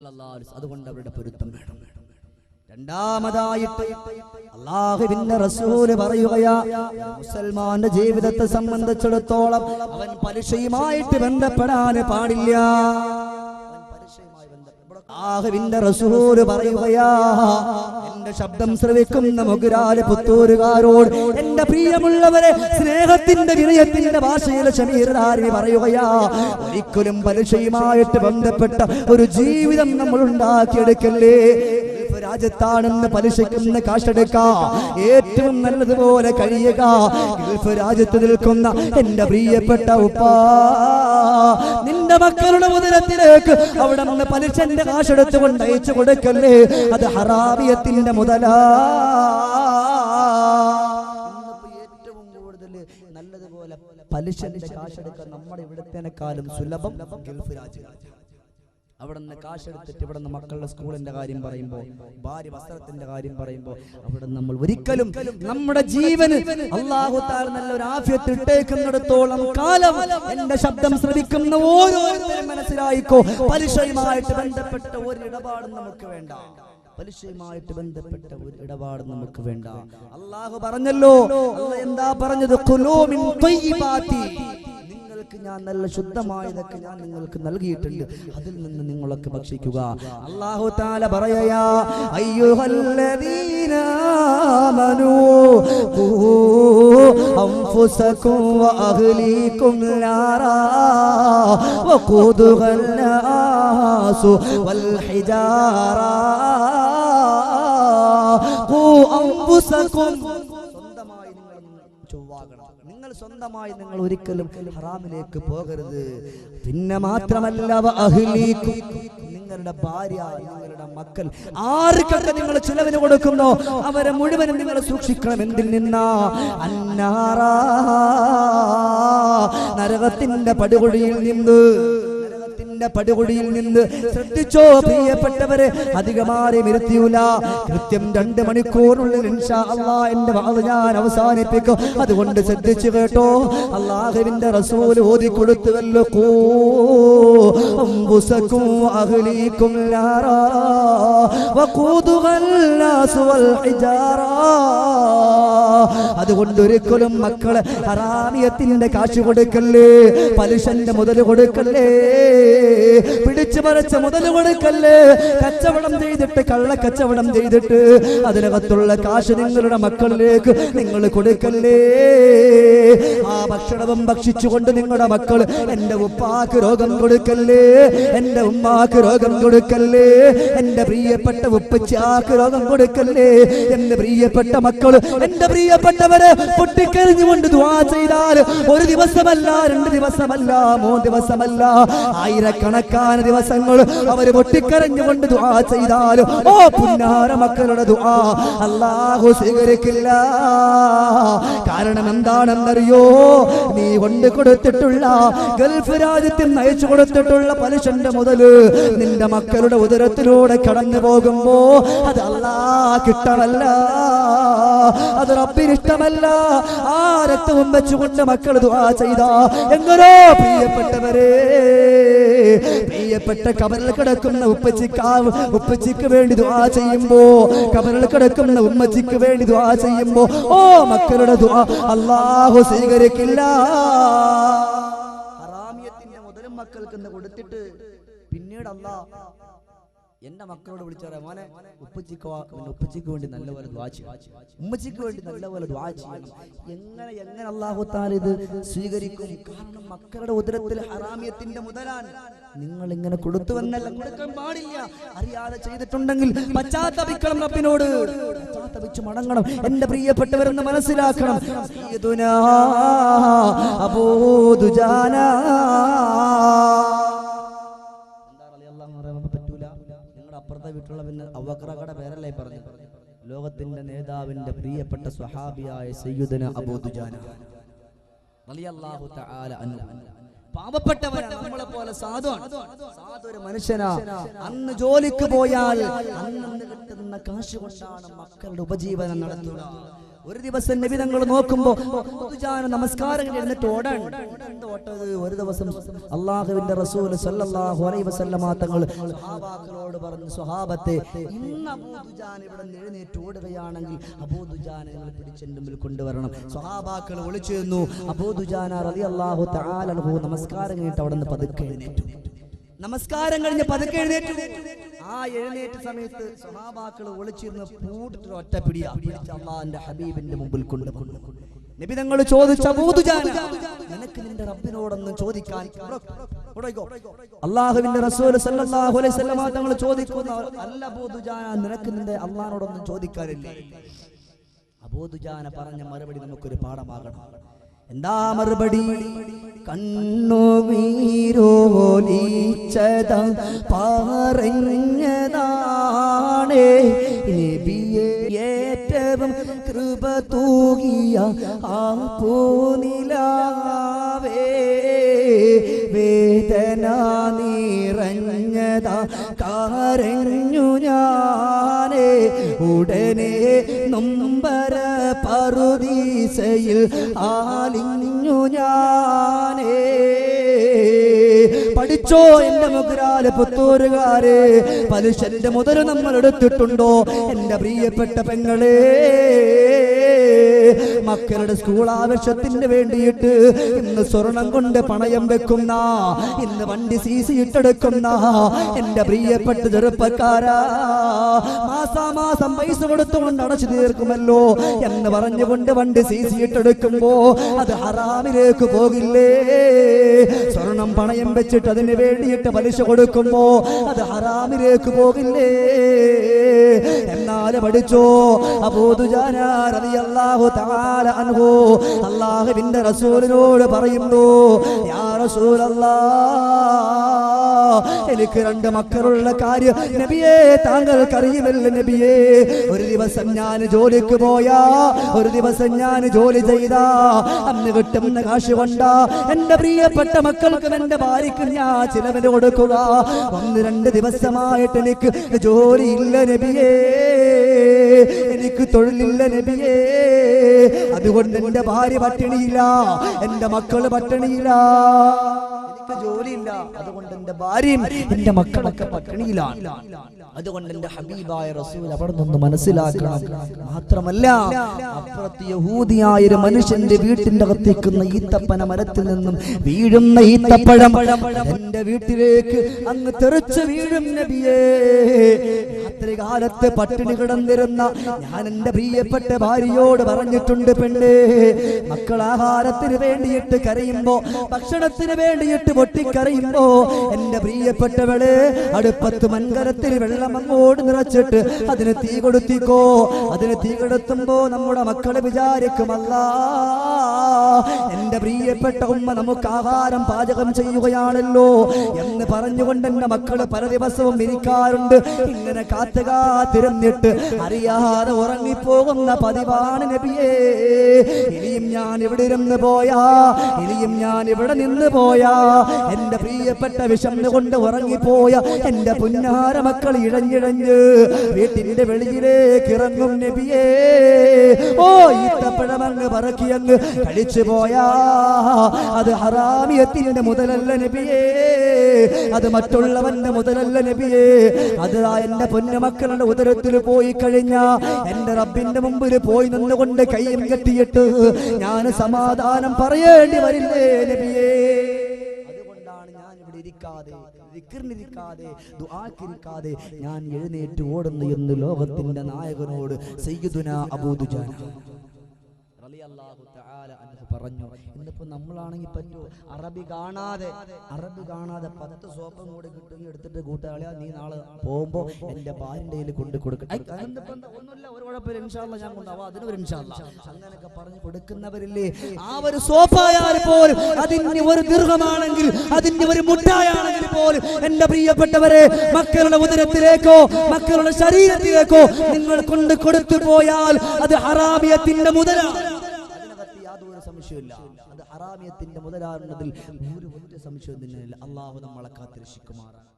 അതുകൊണ്ട് അവരുടെ പൊരുത്തം വേണം. രണ്ടാമതായിട്ട് അല്ലാഹുവിന്റെ റസൂൽ പറയുകയാ, മുസൽമാന്റെ ജീവിതത്തെ സംബന്ധിച്ചിടത്തോളം അവൻ പലിശയുമായിട്ട് ബന്ധപ്പെടാൻ പാടില്ല. അല്ലാഹുവിന്റെ റസൂൽ പറയുകയാ, എന്റെ ശബ്ദം ശ്രവിക്കുന്ന മുഗ്രാല് പുത്തൂരുകാരോട്, എന്റെ പ്രിയമുള്ളവരെ, സ്നേഹത്തിന്റെ വിനയത്തിന്റെ ഭാഷയിൽ ഷമീർദാരി പറയുകയാ, ഒരിക്കലും പലിശയുമായിട്ട് ബന്ധപ്പെട്ട ഒരു ജീവിതം നമ്മൾ ഉണ്ടാക്കിയെടുക്കല്ലേ. രാജ്യത്താണെന്ന് പലിശയ്ക്കുന്ന കാശെടുക്ക, ഏറ്റവും നല്ലതുപോലെ കഴിയുക. ഗൾഫ് രാജ്യത്ത് നിൽക്കുന്ന എന്റെ പ്രിയപ്പെട്ട ഉപ്പാ, നിന്റെ മക്കളുടെ ഉദരത്തിലേക്ക് അവിടെ നിന്ന് പലിശന്റെ കാശെടുത്തുകൊണ്ട് അയച്ചു കൊടുക്കല്ലേ. അത് ഹറാമിയത്തിന്റെ മുതലാ. ഏറ്റവും കൂടുതൽ നല്ലതുപോലെ പലിശന്റെ കാശെടുക്കാൻ നമ്മുടെ ഇവിടത്തേക്കാളും സുലഭം ഗൾഫ് രാജ്യങ്ങൾ. അവിടെ നിന്ന് കാശെടുത്തിട്ട് ഇവിടെ നിന്ന് മക്കളുടെ സ്കൂളിന്റെ കാര്യം പറയുമ്പോൾ, ഭാര്യ വസ്ത്രത്തിന്റെ കാര്യം പറയുമ്പോൾ, അവിടെ നമ്മൾ ഒരിക്കലും നമ്മുടെ ജീവന് അല്ലാഹു തആല നല്ലൊരു ആഫിയത്ത് ഇട്ടേക്കുന്നിടത്തോളം കാലം എന്റെ ശബ്ദം ശ്രവിക്കുന്ന ഓരോരുത്തരും മനസ്സിലായിക്കോ, പലിശയുമായിട്ട് ബന്ധപ്പെട്ട ഒരു ഇടപാടും നമുക്ക് വേണ്ട. പലിശയുമായിട്ട് ബന്ധപ്പെട്ട ഒരു ഇടപാട് നമുക്ക് വേണ്ട. അല്ലാഹു പറഞ്ഞല്ലോ, എന്താ പറഞ്ഞത്? ഖുലൂ മിൻ ത്വയ്യിബാതി, ഞാൻ നല്ല ശുദ്ധമായതൊക്കെ ഞാൻ നിങ്ങൾക്ക് നൽകിയിട്ടുണ്ട്, അതിൽ നിന്ന് നിങ്ങളൊക്കെ ഭക്ഷിക്കുക. അല്ലാഹു തആല പറയാ, അയ്യുഹല്ലദീന ആമനൂ ഖൂ അൻഫുസകും വഅഹ്ലീകും നാറാ വഖൂദുഹൻ നാസു വൽ ഹിജാറാ ഖൂ അൻഫുസകും, സ്വന്തമായി നിങ്ങൾ സ്വന്തമായി നിങ്ങൾ ഒരിക്കലും ഹറാമിലേക്ക് പോകരുത്. പിന്നെ മാത്രമല്ല വഅഹ്ലീകും, നിങ്ങളുടെ ഭാര്യ, നിങ്ങളുടെ മക്കൾ, ആർക്കൊക്കെ നിങ്ങൾ ചിലവിന് കൊടുക്കുന്നോ അവരെ മുഴുവനും നിങ്ങൾ സൂക്ഷിക്കണം. എന്തിൽ നിന്നാ? അന്നാറാ, നരകത്തിന്റെ പടുകുഴിയിൽ നിന്ന്. പടുകുടിയിൽ നിന്ന്. ശ്രദ്ധിച്ചോ പ്രിയപ്പെട്ടവരെ, അധികമാരെ ഇരുത്തിയൂല. കൃത്യം 2 മണിക്കൂറിനുള്ളിൽ ഇൻഷാ അല്ലാഹ് എന്റെ വാദം ഞാൻ അവസാനിപ്പിക്കും. അതുകൊണ്ട് ശ്രദ്ധിച്ചു കേട്ടോ. അല്ലാഹുവിന്റെ റസൂൽ ഓതി കൊടുത്തുവല്ലോ, ഖൂ അൻഫുസകും വഅഹ്ലീകും നാറാ വഖൂദുഹൻ നാസു വൽ ഹിജാറാ. അതുകൊണ്ട് ഒരിക്കലും മക്കളെ ഹറാമിയത്തിന്റെ കാശ് കൊടുക്കല്ലേ, പലിശന്റെ മുതൽ കൊടുക്കല്ലേ, പിടിച്ചു പറിച്ച മുതൽ കൊടുക്കല്ലേ. കച്ചവടം ചെയ്തിട്ട്, കള്ളക്കച്ചവടം ചെയ്തിട്ട് അതിനകത്തുള്ള കാശ് നിങ്ങളുടെ മക്കളിലേക്ക് നിങ്ങൾ കൊടുക്കല്ലേ. ആ ഭക്ഷണവും ഭക്ഷിച്ചുകൊണ്ട് നിങ്ങളുടെ മക്കൾ, എന്റെ ഉപ്പാക്ക് രോഗം കൊടുക്കല്ലേ, എന്റെ ഉമ്മാക്ക് രോഗം കൊടുക്കല്ലേ, എന്റെ പ്രിയപ്പെട്ട ഉപ്പച്ചാക്ക് രോഗം കൊടുക്കല്ലേ. എന്റെ പ്രിയപ്പെട്ട മക്കൾ, എന്റെ പ്രിയപ്പെട്ടവരെ പൊട്ടിക്കരഞ്ഞുകൊണ്ട് ദുആ ചെയ്താൽ ഒരു ദിവസമല്ല, 2 ദിവസമല്ല, 3 ദിവസമല്ല, ആയിരക്കണക്കാന ദിവസങ്ങൾ അവര് പൊട്ടിക്കരഞ്ഞുകൊണ്ട് ദുആ ചെയ്താലും ഓ പുന്നാര മക്കളുടെ ദുആ അല്ലാഹു സ്വീകരിക്കില്ല. കാരണം എന്താണെന്നറിയോ? നീ കൊണ്ട് കൊടുത്തിട്ടുള്ള, ഗൾഫ് രാജ്യത്തിൽ നയിച്ചു കൊടുത്തിട്ടുള്ള പലിശന്റെ മുതല് നിന്റെ മക്കളുടെ ഉദരത്തിലൂടെ കടന്നു പോകുമ്പോ അത് അല്ലാഹ് ഇഷ്ടമല്ല, അത് റബ്ബിന് ഇഷ്ടമല്ല. ആ രക്തവും വെച്ചുകൊണ്ട് മക്കൾ ദുആ ചെയ്താ എങ്ങനോ പ്രിയപ്പെട്ടവരെ, പ്രിയപ്പെട്ട കബറിൽ കിടക്കുന്ന ഉപ്പച്ചിക്ക് വേണ്ടി ദുആ ചെയ്യുമ്പോ, കബറിൽ കിടക്കുന്ന ഉമ്മച്ചിക്ക് വേണ്ടി ദുആ ചെയ്യുമ്പോ ഓ മക്കളുടെ ദുആ അല്ലാഹു സ്വീകരിക്കില്ല. ഹറാമിയത്തിന്റെ മുതലും മക്കൾക്ക് കൊടുത്തിട്ട് പിന്നീട് അല്ലാഹ് എന്റെ മക്കളോട് വിളിച്ചാറേ, മോനെ ഉപ്പച്ചിക്ക് വേണ്ടി നല്ലപോലെ ദുആ ചെയ്യണം, ഉമ്മച്ചിക്ക് വേണ്ടി നല്ലപോലെ ദുആ ചെയ്യണം. എങ്ങനെ അല്ലാഹു തആല ഇത് സ്വീകരിക്കും? കാരണം മക്കളുടെ ഉദരത്തിൽ ഹറാമിയത്തിന്റെ മുതലാണ്. നിങ്ങൾ ഇങ്ങനെ കൊടുത്തുവെന്നല്ല, കൊടുക്കാൻ പാടില്ല. അറിയാതെ ചെയ്തിട്ടുണ്ടെങ്കിൽ പശ്ചാത്തപിക്കണം, റബ്ബിനോട് പശ്ചാത്തപിച്ച് മടങ്ങണം. എന്റെ പ്രിയപ്പെട്ടവരെന്ന് മനസ്സിലാക്കണം. സയ്യിദുനാ അബൂ ദുജാന അപ്പുറത്തെ വീട്ടിലുള്ള പിന്നെ അബൂബക്കറുടെ പേരല്ലേ പറഞ്ഞു, ലോകത്തിന്റെ നേതാവിന്റെ പ്രിയപ്പെട്ട സ്വഹാബിയായ സയ്യിദുനാ അബൂ ദുജാന റളിയല്ലാഹു തആല അൻഹു. പാവപ്പെട്ടവനാണ്, നമ്മളെ പോലെ സാധുരു മനുഷ്യനാ. അന്ന് ജോലിക്ക് പോയാൽ അന്ന് കിട്ടുന്ന കാശ് കൊണ്ടാണ് മക്കളുടെ ഉപജീവനം നടത്തുക. ഒരു ദിവസം നബി തങ്ങൾ നോക്കുമ്പോ നമസ്കാരം എഴുന്നേറ്റ് ഓടാൻ. ഒരു ദിവസം അള്ളാഹുവിന്റെ റസൂൽ സല്ലല്ലാഹു അലൈഹി വസല്ലമ തങ്ങൾ സ്വഹാബാക്കളോട് പറഞ്ഞു, സ്വഹാബത്തെ, ഇന്ന് അബൂ ദുജാന ഇവിടെ എഴുന്നേറ്റ് ഓടുകയാണെങ്കിൽ അബൂ ദുജാനെ നിങ്ങൾ പിടിച്ചെന്റെ മുമ്പിൽ കൊണ്ടുവരണം. സ്വഹാബാക്കൾ വിളിച്ചു ചെന്നു. അബൂ ദുജാന റളിയല്ലാഹു തആല അൻഹു നമസ്കാരം കഴിഞ്ഞിട്ട് അവിടെ നിന്ന് പതുക്കെ എഴുന്നേറ്റു. നമസ്കാരം കഴിഞ്ഞ് പതുക്കെ എഴുന്നേറ്റു. ആ എഴുന്നേറ്റ സമയത്ത് സ്വഹാബാക്കൾ ഒളിച്ചിരുന്ന് പൂട്ടിട്ട് ഒറ്റ പിടിച്ച് അള്ളാഹുവിന്റെ ഹബീബിന്റെ മുമ്പിൽ കൊണ്ടുവന്നു. നബി തങ്ങൾ ചോദിച്ച, അബൂ ദുജാന, നിനക്ക് നിന്റെ റബ്ബിനോടൊന്നും ചോദിക്കാൻ? അള്ളാഹുവിന്റെ റസൂൽ സല്ലല്ലാഹു അലൈഹി വസല്ലമ തങ്ങൾ ചോദിക്കുന്ന, അല്ല അബൂ ദുജാന, നിനക്ക് നിന്റെ അള്ളാഹിനോടൊന്നും ചോദിക്കാനില്ലേ? അബൂ ദുജാന പറഞ്ഞ മറുപടി നമുക്കൊരു പാഠമാകണം. എന്താ മറുപടി? കണ്ണുനീരോലിച്ചത പറഞ്ഞതാണേ നബിയേ, ഏറ്റവും കൃപ തൂകിയ ആ പൂനിലാവേ, വേദന നിറഞ്ഞതാ കരഞ്ഞു ഞാനേ, ഉടനെ നൊമ്പര പറുദീസയിൽ ആലിഞ്ഞു ഞാനേ. പഠിച്ചോ എന്റെ മുഗ്രാല് പുത്തൂരുകാരെ, പലിശന്റെ മുതൽ നമ്മൾ എടുത്തിട്ടുണ്ടോ? എന്റെ പ്രിയപ്പെട്ട പെങ്ങളെ, മക്കളുടെ സ്കൂൾ ആവശ്യത്തിന് വേണ്ടിയിട്ട് ഇന്ന് സ്വർണം കൊണ്ട് പണയം വെക്കുന്ന, ഇന്ന് വണ്ടി സീസി ഇട്ടെടുക്കുന്ന എന്റെ പ്രിയപ്പെട്ട ചെറുപ്പക്കാരാ, മാസാമാസം പൈസ കൊടുത്തുകൊണ്ട് അടച്ചു തീർക്കുമല്ലോ എന്ന് പറഞ്ഞുകൊണ്ട് വണ്ടി സീസി ഇട്ടെടുക്കുമ്പോ അത് ഹറാമിലേക്ക് പോകില്ലേ? സ്വർണം പണയം വെച്ചിട്ട് അതിന് വേണ്ടിയിട്ട് പലിശ കൊടുക്കുമ്പോ അത് ഹറാമിലേക്ക് പോകില്ലേ? എന്നാൽ പഠിച്ചോ, അബൂ ദുജാന റളിയല്ലാഹു തആല അൻഹു അല്ലാഹുവിന്റെ റസൂലിനോട് പറയുന്നു, യാ റസൂലല്ലാഹ്, എനിക്ക് 2 മക്കളുള്ള കാര്യം നബിയേ താങ്കൾക്കറിയുമല്ലോ നബിയേ. ഒരു ദിവസം ഞാൻ ജോലിക്ക് പോയാ, ഒരു ദിവസം ഞാൻ ജോലി ചെയ്താ, അന്ന് കിട്ടുന്ന കാശ് കൊണ്ടാ എന്റെ പ്രിയപ്പെട്ട മക്കൾക്കും എന്റെ ഭാര്യയ്ക്കും ഞാൻ ചിലവിന് കൊടുക്കുക. 1-2 ദിവസമായിട്ട് എനിക്ക് ജോലിയില്ല നബിയേ, എനിക്ക് തൊഴിലില്ല നബിയേ. അതുകൊണ്ട് എന്റെ ഭാര്യ പട്ടിണിയില്ല, എന്റെ മക്കള് പട്ടിണിയില്ല, എനിക്ക് ജോലിയില്ല. അതുകൊണ്ട് എന്റെ ഭാര്യയും എന്റെ മക്കളൊക്കെ പട്ടിണിയിലാണ്. അതുകൊണ്ട് എന്റെ ഹബീബായ റസൂൽ അവിടെ നിന്ന് മനസ്സിലാക്കണം. മാത്രമല്ല, അപ്പുറത്ത് യഹൂദിയായ ഒരു മനുഷ്യന്റെ വീട്ടിന്റെ അകത്തേക്കുന്ന ഈത്തപ്പന മരത്തിൽ നിന്നും വീഴുന്ന ഈത്തപ്പഴം എന്റെ വീട്ടിലേക്ക് അങ്ങ് തെറിച്ച് വീഴും നബിയേ. രാത്രി കാലത്ത് പട്ടിണി കിടന്നിരുന്ന ഞാൻ എന്റെ പ്രിയപ്പെട്ട ഭാര്യയോട് പറഞ്ഞിട്ടുണ്ട്, പെണ്ണേ, മക്കൾ ആഹാരത്തിന് വേണ്ടിയിട്ട് കരയുമ്പോ, ഭക്ഷണത്തിന് വേണ്ടിയിട്ട് പൊട്ടിക്കരയുമ്പോ എന്റെ പ്രിയപ്പെട്ടവള് അടുപ്പത്ത് മൺകലത്തിൽ വെള്ളം അങ്ങോട്ട് നിറച്ചിട്ട് അതിന് തീ കൊടുത്തിക്കോ. അതിന് തീ കൊടുത്തുമ്പോ നമ്മുടെ മക്കള് വിചാരിക്കുമല്ല, എന്റെ പ്രിയപ്പെട്ട ഉമ്മ നമുക്ക് ആഹാരം പാചകം ചെയ്യുകയാണല്ലോ എന്ന് പറഞ്ഞുകൊണ്ട് എന്റെ മക്കള് പല ദിവസവും ഇരിക്കാറുണ്ട്. ഇങ്ങനെ കാത്തുകാത്തിരുന്നിട്ട് അറിയാതെ ഉറങ്ങിപ്പോകുന്ന പതിവാണ് നബിയേ. ഇനിയും ഞാൻ ഇവിടെ ഇരുന്ന് പോയാ, ഇനിയും ഞാൻ ഇവിടെ നിന്ന് പോയാ എന്റെ പ്രിയപ്പെട്ട വിശന്നുകൊണ്ട് ഉറങ്ങിപ്പോയ എന്റെ പുന്നാര മക്കൾ ഇഴഞ്ഞിഴഞ്ഞ് വീട്ടിന്റെ വെളിയിലേക്ക് ഇറങ്ങും നബിയേ. ഓ, ഈത്തപ്പഴമങ്ങ് പറക്കിയങ്ങ് കഴിച്ചു പോയാ അത് ഹറാമിയത്തിന്റെ മുതലല്ല നബിയേ, അത് മറ്റുള്ളവന്റെ മുതലല്ല നബിയേ. അത് എന്റെ പൊന്നുമക്കളുടെ ഉദരത്തിൽ പോയി കഴിഞ്ഞ എന്റെ റബ്ബിന്റെ മുമ്പിൽ പോയി നിന്നുകൊണ്ട് കൈയും കെട്ടിയിട്ട് ഞാൻ സമാധാനം പറയേണ്ടി വരില്ലേ നബിയേ. അതുകൊണ്ടാണ് ഞാൻ ഇവിടെ ഇരിക്കാതെ, ദിക്റിനിരിക്കാതെ, ദുആക്കിരിക്കാതെ ഞാൻ എഴുന്നേറ്റ് ഓടുന്നു എന്ന് ലോകത്തിന്റെ നായകനോട് സയ്യിദുനാ അബൂ ദുജാന റളിയല്ലാഹു തആല അൻഹു പറഞ്ഞു. ഇന്നിപ്പോ നമ്മളാണെങ്കിൽ പറ്റൂ, അറബി കാണാതെ 10 സോപ്പും കൂടി കിട്ടും എടുത്തിട്ട് കൂട്ടുകാളിയാ, നീ നാളെ പോകുമ്പോ എന്റെ ഭാര്യന്റെ കയ്യിൽ കൊണ്ട് കൊടുക്കും, ഒന്നുമില്ല, ഒരു കുഴപ്പമില്ല, ഇൻഷാ അല്ലാഹ് ഞാൻ കൊണ്ടാവാ, അതിനൊരു ഇൻഷാ അല്ലാഹ് അങ്ങനെയൊക്കെ പറഞ്ഞു കൊടുക്കുന്നവരില്ലേ. ആ ഒരു സോപ്പായാൽ പോലും, അതിന് ഒരു ദിർഹമാണെങ്കിൽ, അതിന് ഒരു മുട്ടായാണെങ്കിൽ പോലും എന്റെ പ്രിയപ്പെട്ടവരെ, മക്കളുടെ ഉദരത്തിലേക്കോ മക്കളുടെ ശരീരത്തിലേക്കോ നിങ്ങൾ കൊണ്ട് കൊടുത്തു പോയാൽ അത് ഹറാമിയത്തിന്റെ മുതലാണ്. യാതൊരു സംശയമില്ല, അത് ഹറാമിയത്തിന്റെ മുതലാകുന്നതിൽ ഒരു സംശയവും തന്നെയില്ല. അല്ലാഹു നമ്മളെ കാത്തിരക്ഷിക്കുമാറാണ്.